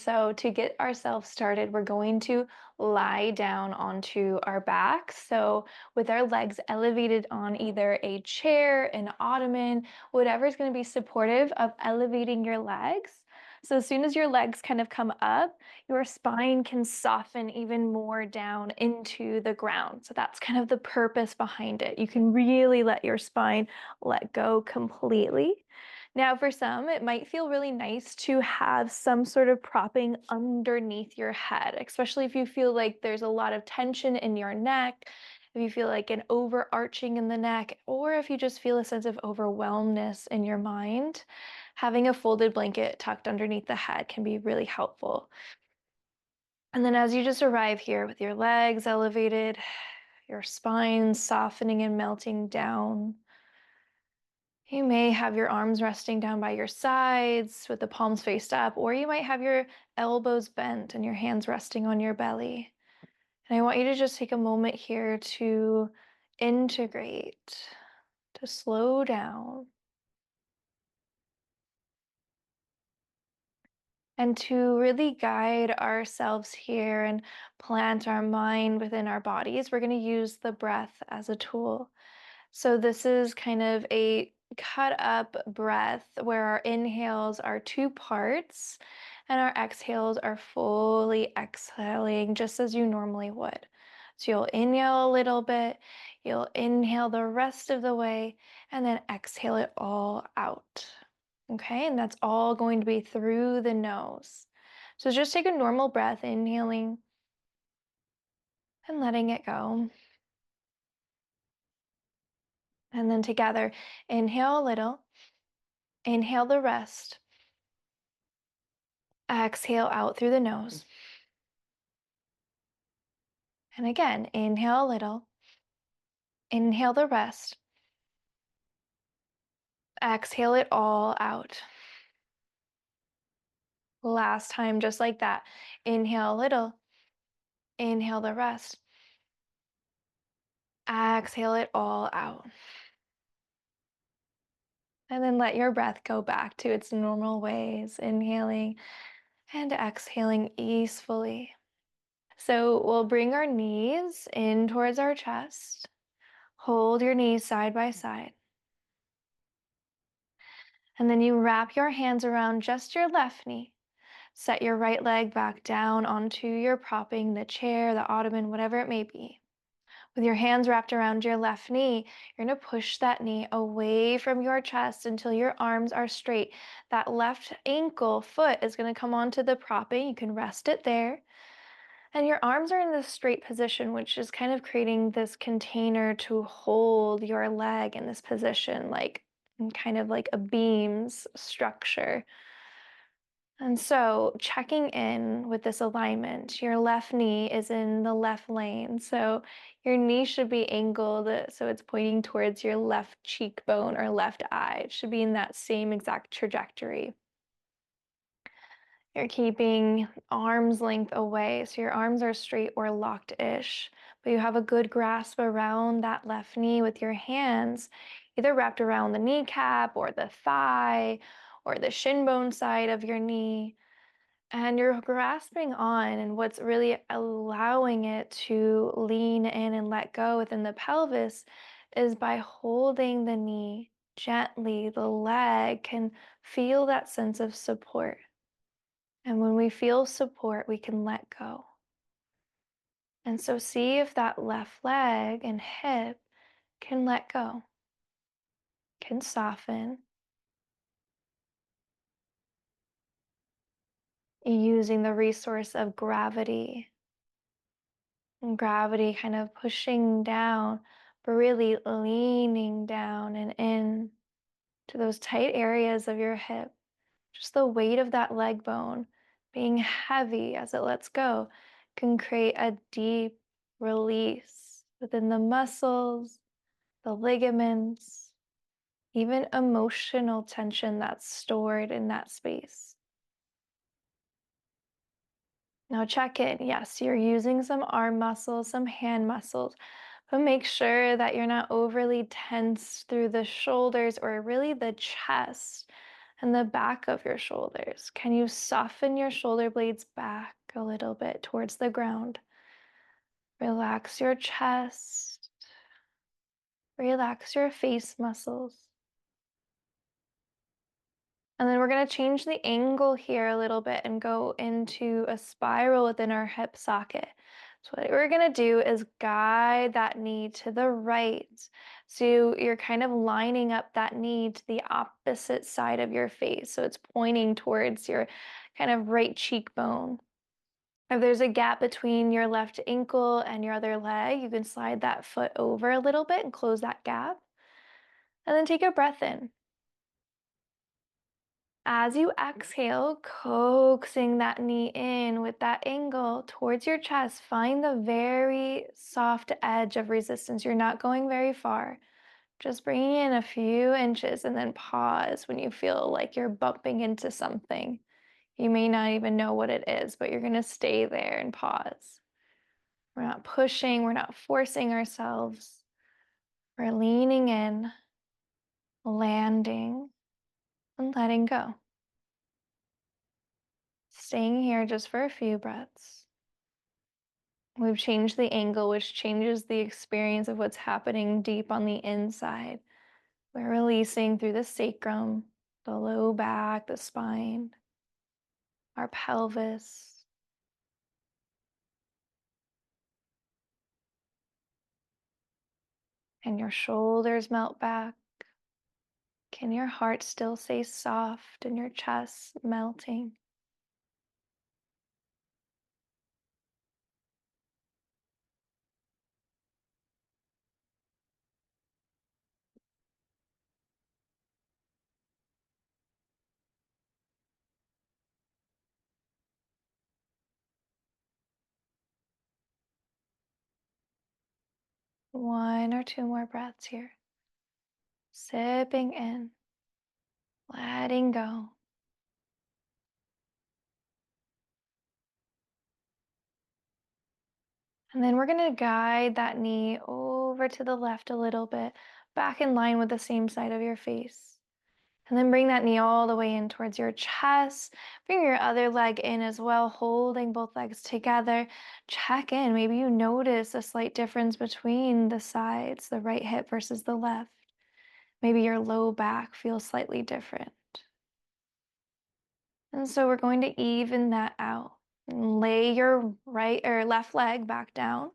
So to get ourselves started, we're going to lie down onto our backs. So with our legs elevated on either a chair, an ottoman, whatever is going to be supportive of elevating your legs. So as soon as your legs kind of come up, your spine can soften even more down into the ground. So that's kind of the purpose behind it. You can really let your spine let go completely. Now, for some, it might feel really nice to have some sort of propping underneath your head, especially if you feel like there's a lot of tension in your neck, if you feel like an overarching in the neck, or if you just feel a sense of overwhelmness in your mind. Having a folded blanket tucked underneath the head can be really helpful. And then as you just arrive here with your legs elevated, your spine softening and melting down, you may have your arms resting down by your sides with the palms faced up, or you might have your elbows bent and your hands resting on your belly. And I want you to just take a moment here to integrate, to slow down, and to really guide ourselves here and plant our mind within our bodies. We're going to use the breath as a tool. So this is kind of a cut up breath where our inhales are two parts and our exhales are fully exhaling just as you normally would. So you'll inhale a little bit, you'll inhale the rest of the way, and then exhale it all out. Okay, and that's all going to be through the nose. So just take a normal breath, inhaling and letting it go. And then together, inhale a little. Inhale the rest. Exhale out through the nose. And again, inhale a little. Inhale the rest. Exhale it all out. Last time, just like that. Inhale a little. Inhale the rest. Exhale it all out. And then let your breath go back to its normal ways, inhaling and exhaling easefully. So we'll bring our knees in towards our chest. Hold your knees side by side. And then you wrap your hands around just your left knee. Set your right leg back down onto your propping, the chair, the ottoman, whatever it may be. With your hands wrapped around your left knee, you're going to push that knee away from your chest until your arms are straight. That left ankle foot is going to come onto the propping. You can rest it there. And your arms are in this straight position, which is kind of creating this container to hold your leg in this position, like kind of like a beams structure. And so checking in with this alignment, your left knee is in the left lane. So your knee should be angled so it's pointing towards your left cheekbone or left eye. It should be in that same exact trajectory. You're keeping arm's length away, so your arms are straight or locked-ish, but you have a good grasp around that left knee with your hands, either wrapped around the kneecap or the thigh or the shin bone side of your knee. And you're grasping on, and what's really allowing it to lean in and let go within the pelvis is by holding the knee gently. The leg can feel that sense of support. And when we feel support, we can let go. And so see if that left leg and hip can let go, can soften, using the resource of gravity. And gravity kind of pushing down, but really leaning down and in to those tight areas of your hip. Just the weight of that leg bone being heavy as it lets go can create a deep release within the muscles, the ligaments, even emotional tension that's stored in that space. Now check in. Yes, you're using some arm muscles, some hand muscles, but make sure that you're not overly tense through the shoulders or really the chest. and the back of your shoulders. Can you soften your shoulder blades back a little bit towards the ground? Relax your chest. Relax your face muscles. And then we're going to change the angle here a little bit and go into a spiral within our hip socket. So what we're going to do is guide that knee to the right. So you're kind of lining up that knee to the opposite side of your face. So it's pointing towards your kind of right cheekbone. If there's a gap between your left ankle and your other leg, you can slide that foot over a little bit and close that gap. And then take a breath in. As you exhale, coaxing that knee in with that angle towards your chest, find the very soft edge of resistance. You're not going very far. Just bringing in a few inches and then pause when you feel like you're bumping into something. You may not even know what it is, but you're going to stay there and pause. We're not pushing, we're not forcing ourselves. We're leaning in, landing, and letting go. Staying here just for a few breaths. We've changed the angle, which changes the experience of what's happening deep on the inside. We're releasing through the sacrum, the low back, the spine, our pelvis. And your shoulders melt back. Can your heart still stay soft and your chest melting? One or two more breaths here. Sipping in, letting go. And then we're going to guide that knee over to the left a little bit, back in line with the same side of your face. And then bring that knee all the way in towards your chest. Bring your other leg in as well, holding both legs together. Check in. Maybe you notice a slight difference between the sides, the right hip versus the left. Maybe your low back feels slightly different. And so we're going to even that out. And lay your right or left leg back down.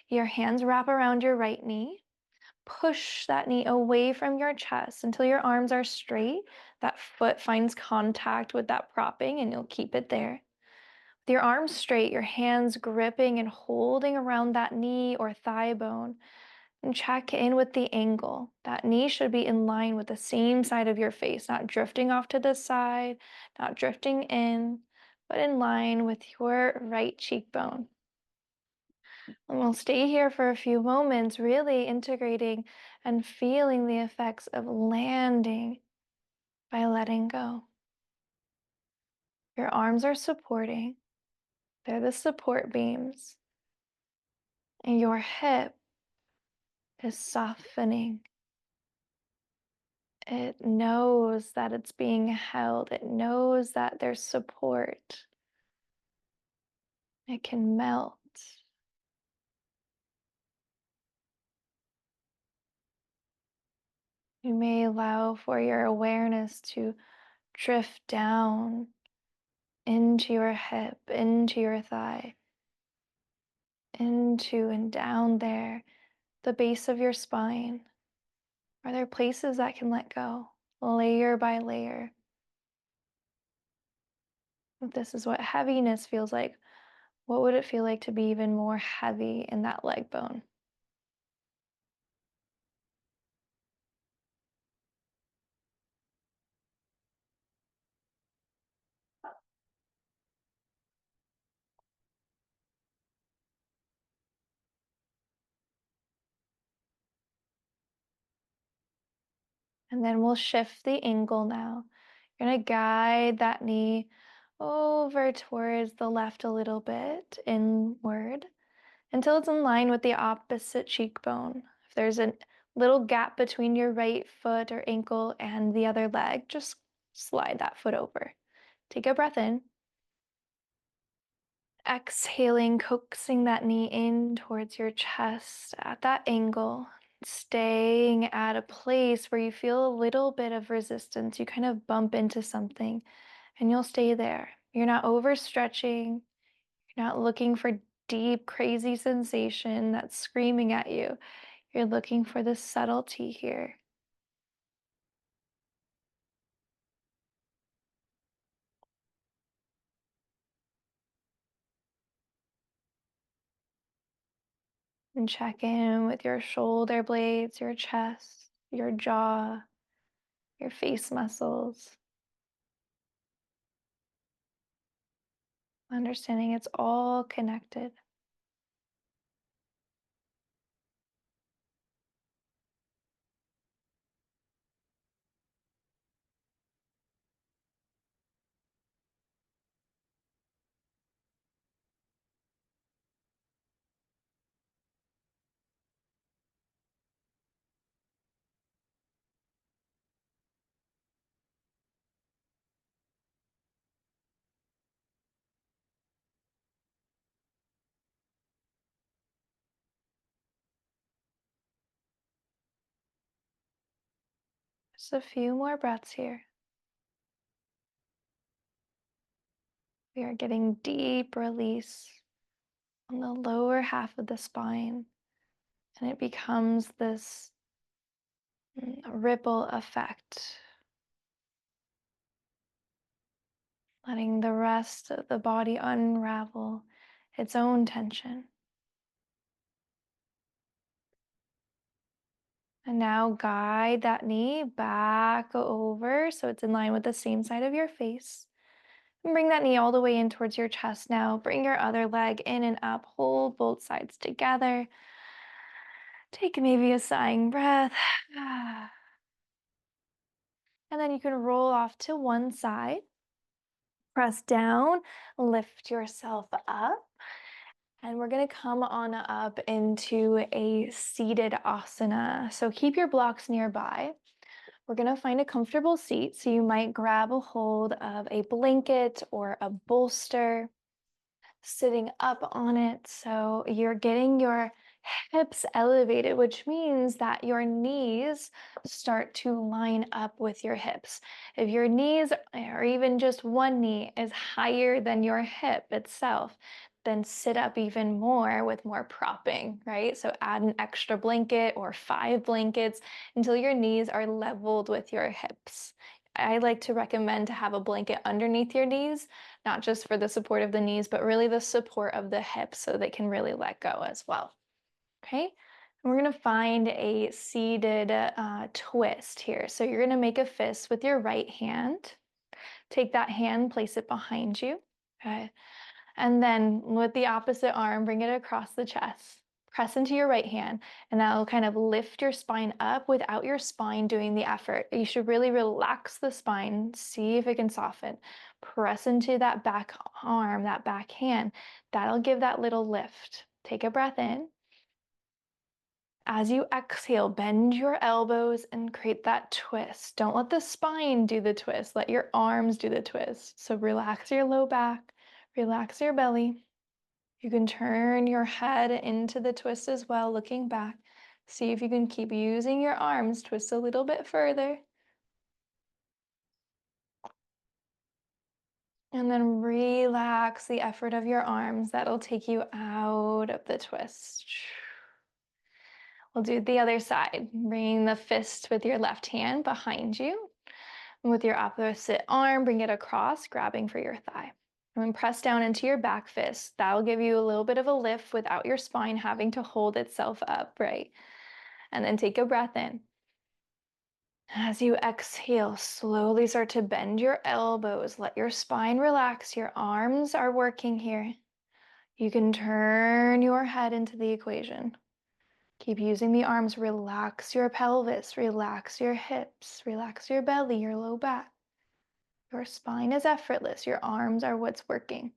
Your hands wrap around your right knee. Push that knee away from your chest until your arms are straight. That foot finds contact with that propping and you'll keep it there. With your arms straight, your hands gripping and holding around that knee or thigh bone. And check in with the angle. That knee should be in line with the same side of your face, not drifting off to the side, not drifting in, but in line with your right cheekbone. And we'll stay here for a few moments, really integrating and feeling the effects of landing by letting go. Your arms are supporting, they're the support beams, and your hip is softening. It knows that it's being held, it knows that there's support. It can melt. You may allow for your awareness to drift down into your hip, into your thigh, into and down there, the base of your spine. Are there places that can let go, layer by layer? If this is what heaviness feels like, what would it feel like to be even more heavy in that leg bone? And then we'll shift the angle now. You're going to guide that knee over towards the left a little bit, inward, until it's in line with the opposite cheekbone. If there's a little gap between your right foot or ankle and the other leg, just Slide that foot over. Take a breath in. Exhaling, coaxing that knee in towards your chest at that angle, staying at a place where you feel a little bit of resistance. You kind of bump into something and you'll stay there. You're not overstretching, you're not looking for deep, crazy sensation that's screaming at you. You're looking for the subtlety here. And check in with your shoulder blades, your chest, your jaw, your face muscles. Understanding it's all connected. Just a few more breaths here. We are getting deep release on the lower half of the spine, and it becomes this ripple effect, letting the rest of the body unravel its own tension. And now guide that knee back over so it's in line with the same side of your face. And bring that knee all the way in towards your chest now. Bring your other leg in and up. Hold both sides together. Take maybe a sighing breath. And then you can roll off to one side. Press down, lift yourself up. And we're going to come on up into a seated asana. So keep your blocks nearby. We're going to find a comfortable seat. So you might grab a hold of a blanket or a bolster, sitting up on it. So you're getting your hips elevated, which means that your knees start to line up with your hips. If your knees, or even just one knee, is higher than your hip itself, then sit up even more with more propping, right? So add an extra blanket or 5 blankets until your knees are leveled with your hips. I like to recommend to have a blanket underneath your knees, not just for the support of the knees, but really the support of the hips so they can really let go as well. Okay, and we're gonna find a seated twist here. So you're gonna make a fist with your right hand. Take that hand, place it behind you. Okay, and then with the opposite arm, bring it across the chest. Press into your right hand, and that'll kind of lift your spine up without your spine doing the effort. You should really relax the spine, see if it can soften. Press into that back arm, that back hand. That'll give that little lift. Take a breath in. As you exhale, bend your elbows and create that twist. Don't let the spine do the twist. Let your arms do the twist. So relax your low back, relax your belly. You can turn your head into the twist as well, looking back. See if you can keep using your arms, twist a little bit further. And then relax the effort of your arms. That'll take you out of the twist. We'll do the other side. Bring the fist with your left hand behind you. And with your opposite arm, bring it across, grabbing for your thigh. And then press down into your back fist. That'll give you a little bit of a lift without your spine having to hold itself up, right? And then take a breath in. As you exhale, slowly start to bend your elbows. Let your spine relax. Your arms are working here. You can turn your head into the equation. Keep using the arms. Relax your pelvis, relax your hips, relax your belly, your low back. Your spine is effortless. Your arms are what's working.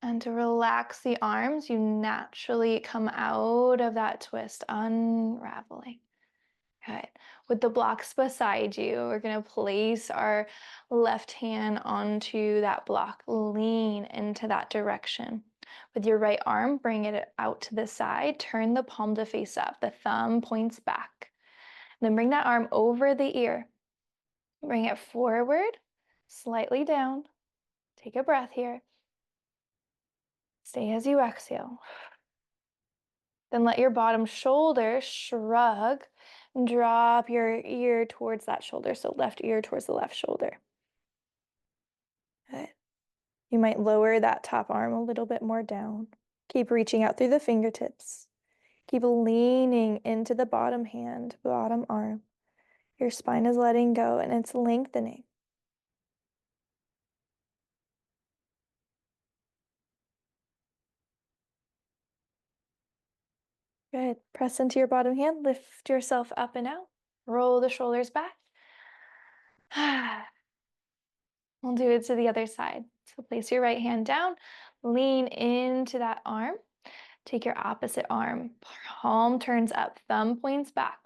And to relax the arms, you naturally come out of that twist, unraveling. Good. With the blocks beside you, we're going to place our left hand onto that block. Lean into that direction. With your right arm, bring it out to the side. Turn the palm to face up. The thumb points back. Then bring that arm over the ear. Bring it forward, slightly down. Take a breath here. Stay as you exhale. Then let your bottom shoulder shrug and drop your ear towards that shoulder. So left ear towards the left shoulder. Good. You might lower that top arm a little bit more down. Keep reaching out through the fingertips. Keep leaning into the bottom hand, bottom arm. Your spine is letting go and it's lengthening. Good. Press into your bottom hand, lift yourself up and out. Roll the shoulders back. We'll do it to the other side. So place your right hand down, lean into that arm. Take your opposite arm, palm turns up, thumb points back.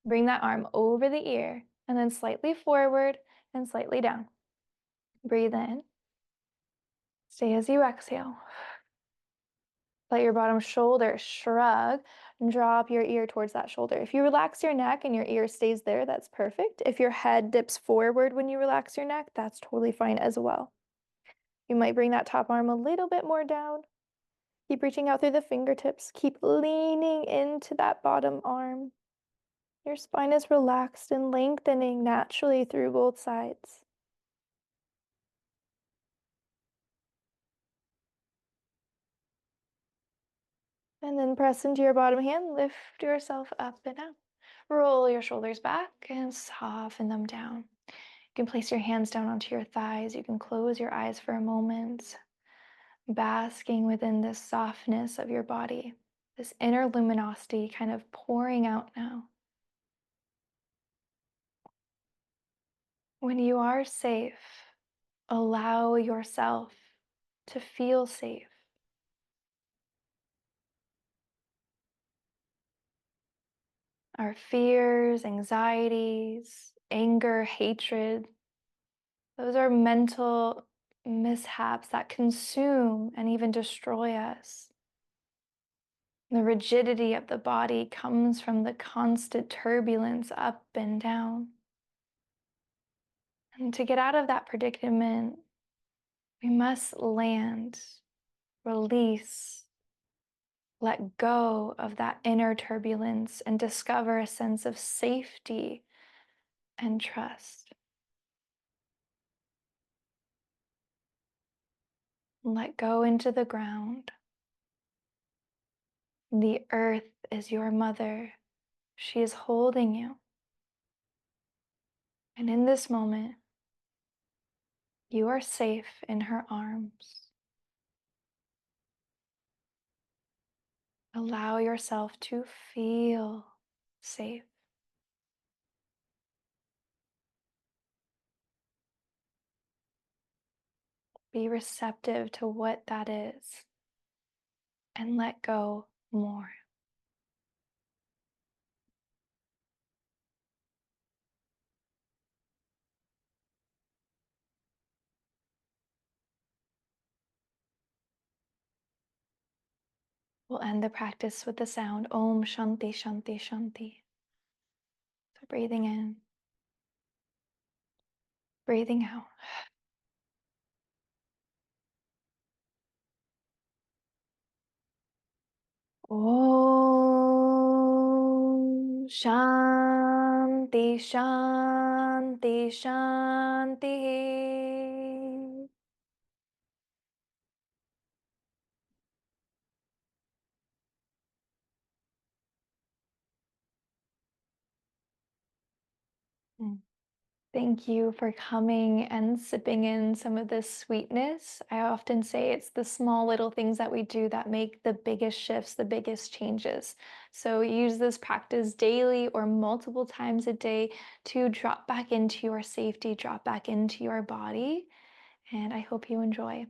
Bring that arm over the ear and then slightly forward and slightly down. Breathe in. Stay as you exhale. Let your bottom shoulder shrug and drop your ear towards that shoulder. If you relax your neck and your ear stays there, that's perfect. If your head dips forward when you relax your neck, that's totally fine as well. You might bring that top arm a little bit more down. Keep reaching out through the fingertips. Keep leaning into that bottom arm. Your spine is relaxed and lengthening naturally through both sides. And then press into your bottom hand, lift yourself up and out. Roll your shoulders back and soften them down. You can place your hands down onto your thighs. You can close your eyes for a moment, basking within this softness of your body, this inner luminosity kind of pouring out now. When you are safe, allow yourself to feel safe. Our fears, anxieties, anger, hatred, those are mental mishaps that consume and even destroy us. The rigidity of the body comes from the constant turbulence up and down. And to get out of that predicament, we must land, release, let go of that inner turbulence and discover a sense of safety and trust. Let go into the ground. The earth is your mother. She is holding you. And in this moment, you are safe in her arms. Allow yourself to feel safe. Be receptive to what that is and let go more. We'll end the practice with the sound Om Shanti Shanti Shanti. So breathing in, breathing out. Om Shanti Shanti Shanti. Mm. Thank you for coming and sipping in some of this sweetness. I often say it's the small little things that we do that make the biggest shifts, the biggest changes. So use this practice daily or multiple times a day to drop back into your safety, drop back into your body. And I hope you enjoy.